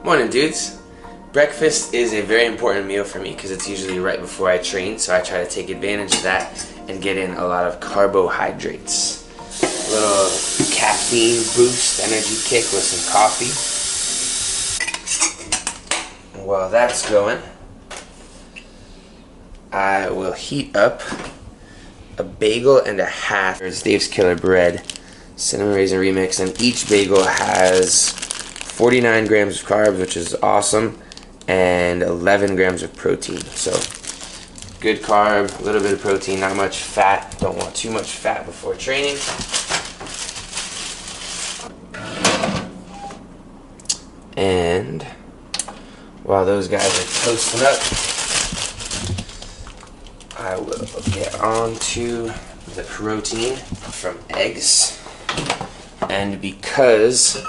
Morning, dudes. Breakfast is a very important meal for me because it's usually right before I train, so I try to take advantage of that and get in a lot of carbohydrates. A little caffeine boost, energy kick with some coffee. While that's going, I will heat up a bagel and a half. It's Dave's Killer Bread cinnamon raisin remix, and each bagel has 49 grams of carbs, which is awesome, and 11 grams of protein. So good carb, a little bit of protein, not much fat. Don't want too much fat before training. And while those guys are toasting up, I will get on to the protein from eggs. And because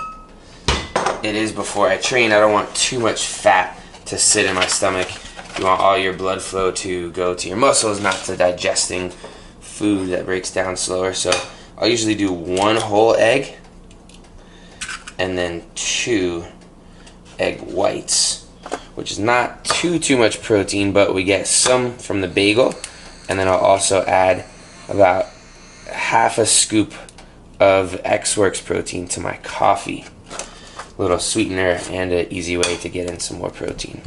it is before I train, I don't want too much fat to sit in my stomach. You want all your blood flow to go to your muscles, not to digesting food that breaks down slower. So I'll usually do 1 whole egg and then 2 egg whites, which is not too much protein, but we get some from the bagel. And then I'll also add about half a scoop of X-Works protein to my coffee. A little sweetener and an easy way to get in some more protein.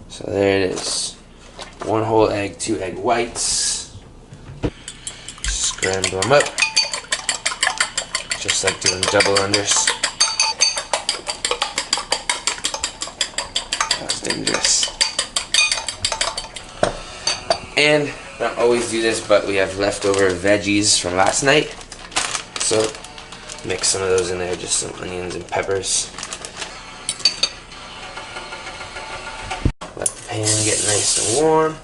So there it is. 1 whole egg, 2 egg whites. Scramble them up. Just like doing double unders. That was dangerous. And I don't always do this, but we have leftover veggies from last night. So mix some of those in there, just some onions and peppers. Let the pan get nice and warm.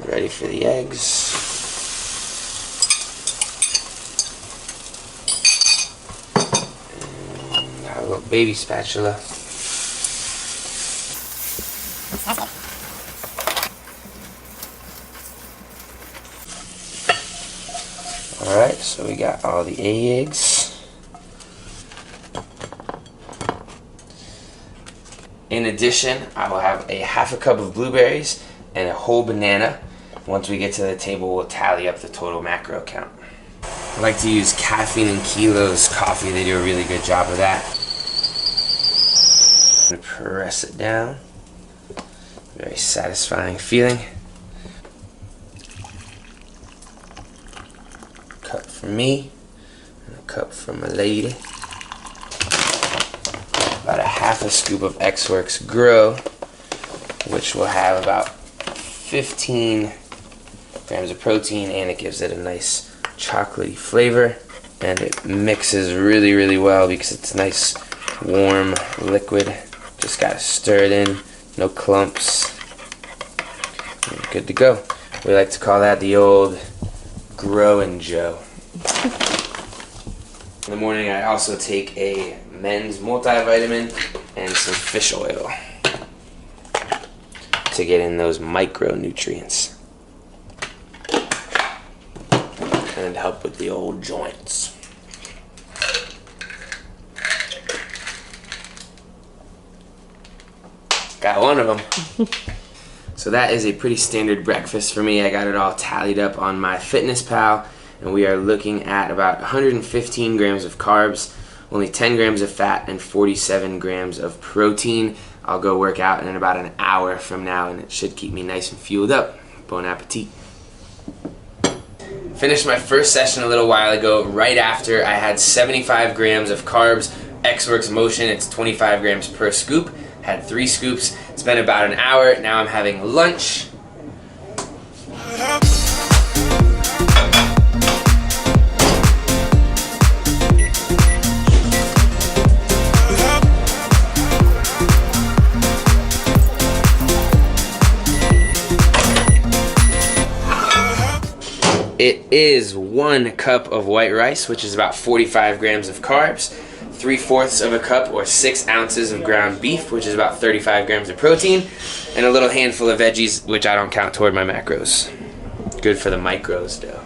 Ready for the eggs. And have a little baby spatula. Alright, so we got all the eggs. In addition, I will have a half a cup of blueberries and a whole banana. Once we get to the table, we'll tally up the total macro count. I like to use Caffeine and Kilos coffee. They do a really good job of that. I'm going to press it down. Very satisfying feeling. Cup for me, and a cup for my lady. About a half a scoop of X-Works Grow, which will have about 15 grams of protein, and it gives it a nice chocolatey flavor, and it mixes really well because it's nice warm liquid. Just gotta stir it in, no clumps. And good to go. We like to call that the old Grow and Joe. In the morning, I also take a men's multivitamin and some fish oil to get in those micronutrients and help with the old joints. Got one of them. So that is a pretty standard breakfast for me. I got it all tallied up on my FitnessPal, and we are looking at about 115 grams of carbs, only 10 grams of fat, and 47 grams of protein. I'll go work out in about an hour from now, and it should keep me nice and fueled up. Bon appetit. Finished my first session a little while ago. Right after, I had 75 grams of carbs. X-Works Motion, it's 25 grams per scoop. Had 3 scoops. It's been about an hour. Now I'm having lunch. It is 1 cup of white rice, which is about 45 grams of carbs, 3/4 of a cup or 6 ounces of ground beef, which is about 35 grams of protein, and a little handful of veggies, which I don't count toward my macros. Good for the micros, though.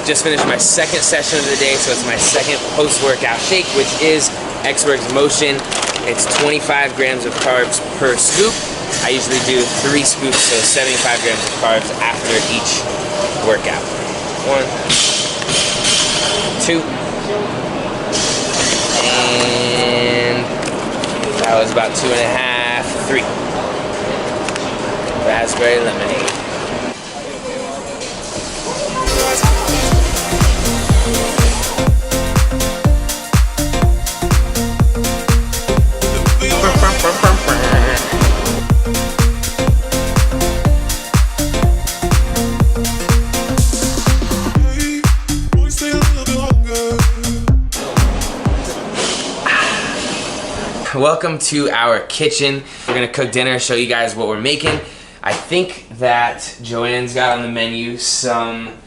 Just finished my second session of the day, so it's my second post-workout shake, which is X Works Motion. It's 25 grams of carbs per scoop. I usually do 3 scoops, so 75 grams of carbs after each workout. 1, 2, and that was about 2.5, 3. Raspberry lemonade. Welcome to our kitchen. We're gonna cook dinner, show you guys what we're making. I think that Joanne's got on the menu some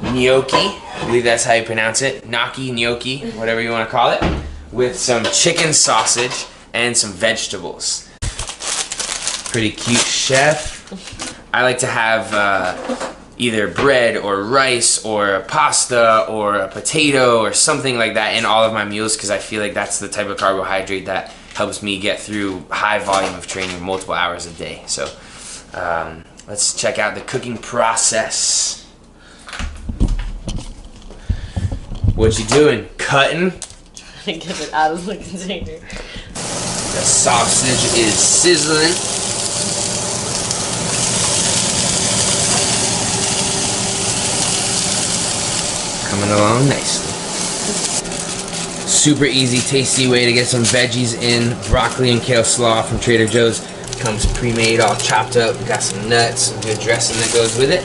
gnocchi. I believe that's how you pronounce it. Gnocchi, whatever you wanna call it. With some chicken sausage and some vegetables. Pretty cute chef. I like to have either bread or rice or a pasta or a potato or something like that in all of my meals because I feel like that's the type of carbohydrate that helps me get through high volume of training multiple hours a day. So let's check out the cooking process. What you doing? Cutting? Trying to get it out of the container. The sausage is sizzling. Coming along nicely. Super easy, tasty way to get some veggies in. Broccoli and kale slaw from Trader Joe's. Comes pre-made, all chopped up. Got some nuts, some good dressing that goes with it.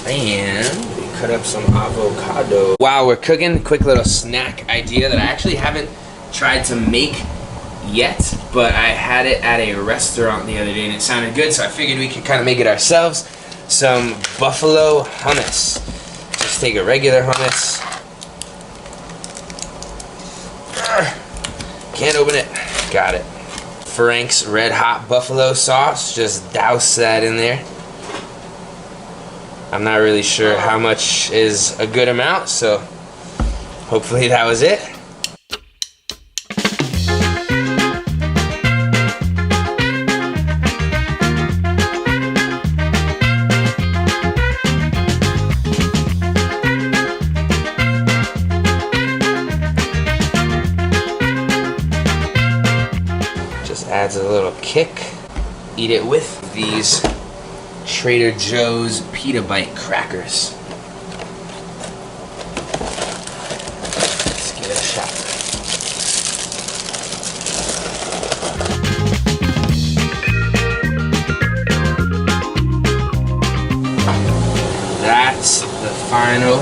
And we cut up some avocado. While we're cooking, quick little snack idea that I actually haven't tried to make yet, but I had it at a restaurant the other day and it sounded good, so I figured we could kind of make it ourselves. Some buffalo hummus. Just take a regular hummus. Can't open it. Got it. Frank's Red Hot Buffalo Sauce. Just douse that in there. I'm not really sure how much is a good amount, so hopefully that was it. Adds a little kick. Eat it with these Trader Joe's Pita Bite crackers. Let's give it a shot. That's the final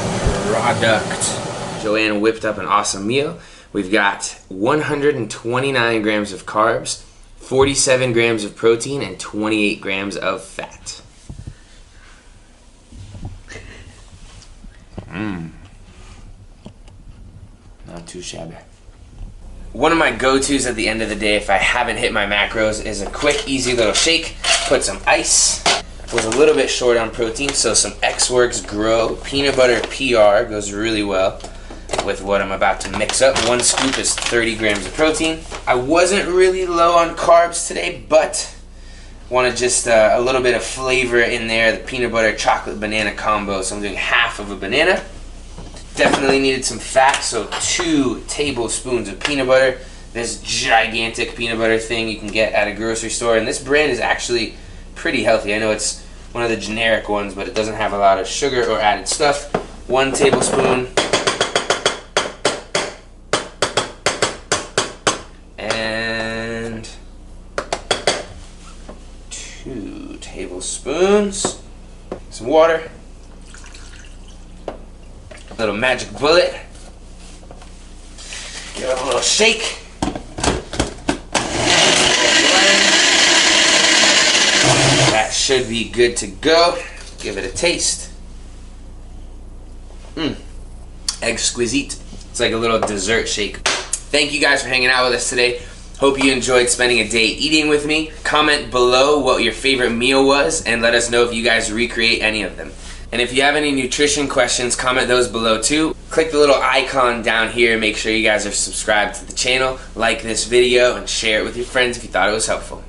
product. Joanne whipped up an awesome meal. We've got 129 grams of carbs, 47 grams of protein, and 28 grams of fat. Not too shabby. One of my go-tos at the end of the day if I haven't hit my macros is a quick, easy little shake. Put some ice. Was a little bit short on protein, so some X Works Grow Peanut Butter PR goes really well with what I'm about to mix up. 1 scoop is 30 grams of protein. I wasn't really low on carbs today, but wanted just a little bit of flavor in there. The peanut butter chocolate banana combo, so I'm doing half of a banana. Definitely needed some fat, so 2 tablespoons of peanut butter. This gigantic peanut butter thing you can get at a grocery store, and this brand is actually pretty healthy. I know it's one of the generic ones, but it doesn't have a lot of sugar or added stuff. 1 tablespoon. And 2 tablespoons. Some water. A little magic bullet. Give it a little shake. That should be good to go. Give it a taste. Exquisite. It's like a little dessert shake. Thank you guys for hanging out with us today. Hope you enjoyed spending a day eating with me. Comment below what your favorite meal was and let us know if you guys recreate any of them. And if you have any nutrition questions, comment those below too. Click the little icon down here. Make sure you guys are subscribed to the channel, like this video, and share it with your friends if you thought it was helpful.